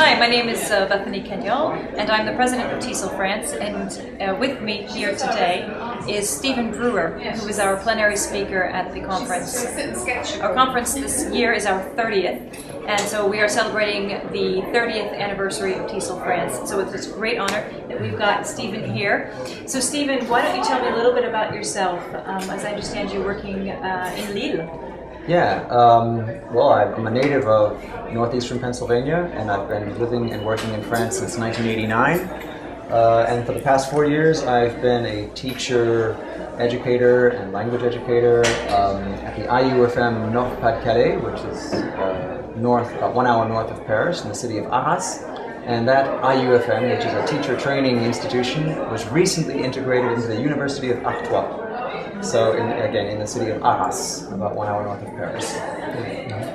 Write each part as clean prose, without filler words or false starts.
Hi, my name is Bethany Cagnol, and I'm the president of TESOL France, and with me here today is Stephen Brewer, who is our plenary speaker at the conference. Our conference this year is our 30th, and so we are celebrating the 30th anniversary of TESOL France, so it's a great honor that we've got Stephen here. So Stephen, why don't you tell me a little bit about yourself, as I understand you're working in Lille. Yeah, well, I'm a native of northeastern Pennsylvania, and I've been living and working in France since 1989. And for the past 4 years, I've been a teacher, educator, and language educator at the IUFM Nord-Pas-de-Calais, which is about 1 hour north of Paris, in the city of Arras. And that IUFM, which is a teacher training institution, was recently integrated into the University of Artois. So, again, in the city of Arras, about 1 hour north of Paris.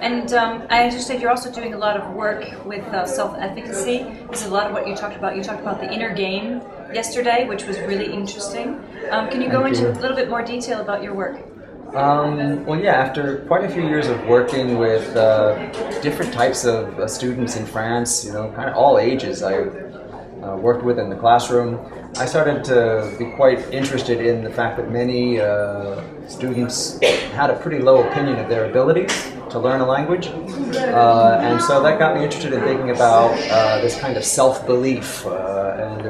And I understand you're also doing a lot of work with self-efficacy. This is a lot of what you talked about. You talked about the inner game yesterday, which was really interesting. Can you go into a little bit more detail about your work? Well, yeah, after quite a few years of working with different types of students in France, kind of all ages I worked with in the classroom, I started to be quite interested in the fact that many students had a pretty low opinion of their abilities to learn a language. And so that got me interested in thinking about this kind of self-belief. And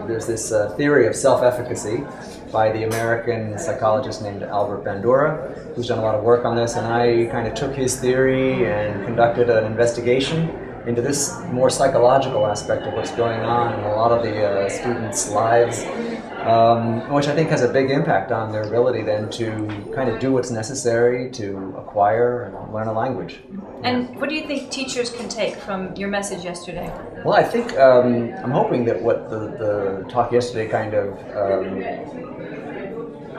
there's this theory of self-efficacy by the American psychologist named Albert Bandura, who's done a lot of work on this. And I kind of took his theory and conducted an investigation into this more psychological aspect of what's going on in a lot of the students' lives, which I think has a big impact on their ability then to kind of do what's necessary to acquire and learn a language. And what do you think teachers can take from your message yesterday? Well, I think I'm hoping that what the talk yesterday kind of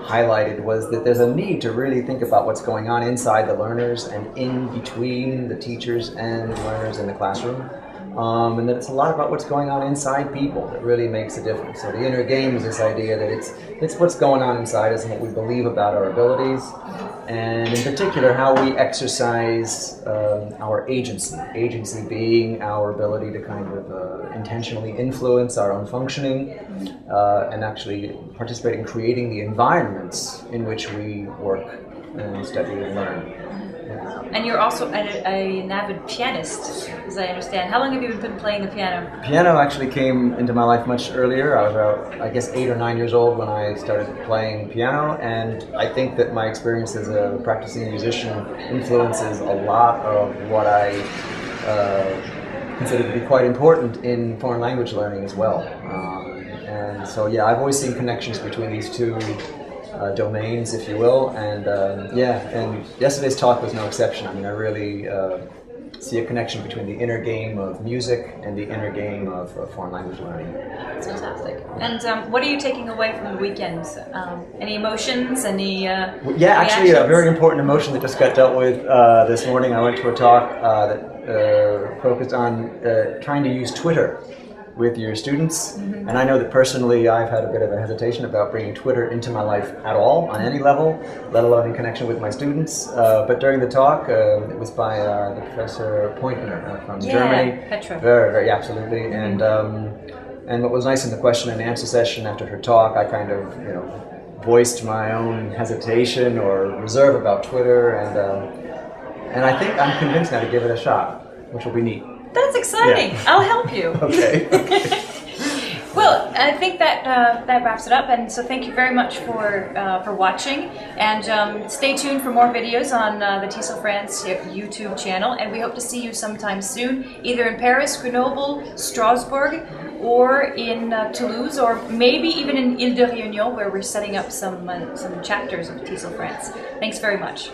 highlighted was that there's a need to really think about what's going on inside the learners and in between the teachers and the learners in the classroom. And that it's a lot about what's going on inside people that really makes a difference. So the inner game is this idea that it's what's going on inside us and what we believe about our abilities, and in particular how we exercise our agency. Agency being our ability to kind of intentionally influence our own functioning and actually participate in creating the environments in which we work and study and learn. And you're also an avid pianist, as I understand. How long have you been playing the piano? Piano actually came into my life much earlier. I was about, I guess, 8 or 9 years old when I started playing piano, and I think that my experience as a practicing musician influences a lot of what I consider to be quite important in foreign language learning as well. And so, yeah, I've always seen connections between these two domains, if you will, and and yesterday's talk was no exception. I mean, I really see a connection between the inner game of music and the inner game of foreign language learning. That's fantastic. And what are you taking away from the weekend? Any emotions? Any actually, a very important emotion that just got dealt with this morning. I went to a talk that focused on trying to use Twitter with your students, and I know that personally I've had a bit of a hesitation about bringing Twitter into my life at all, on any level, let alone in connection with my students. But during the talk, it was by the Professor Pointner from Germany. Petra. Very, very, absolutely. And what was nice in the question and answer session after her talk, I kind of, voiced my own hesitation or reserve about Twitter, and I think I'm convinced now to give it a shot, which will be neat. That's exciting. Yeah. I'll help you. Okay. Well, I think that that wraps it up, and so thank you very much for watching, and stay tuned for more videos on the TESOL France YouTube channel, and we hope to see you sometime soon, either in Paris, Grenoble, Strasbourg, or in Toulouse, or maybe even in Ile de Réunion, where we're setting up some chapters of TESOL France. Thanks very much.